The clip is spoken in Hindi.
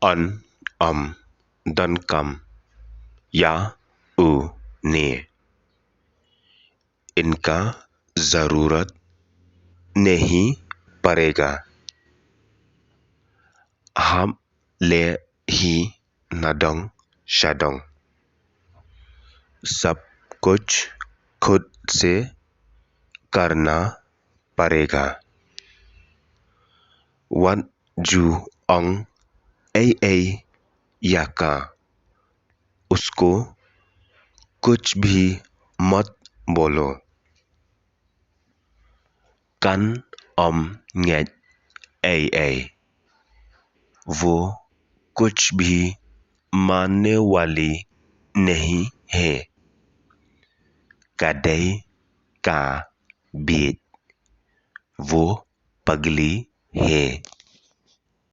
अन, दन कम या उ ने इनका जरूरत नहीं पड़ेगा। हम ले ही नदंग शादंग सब कुछ खुद से करना पड़ेगा। वन जू अंग ए याका उसको कुछ भी मत बोलो। कन ngẹt ए वो कुछ भी मानने वाली नहीं है। Kadai का बेट वो पगली है।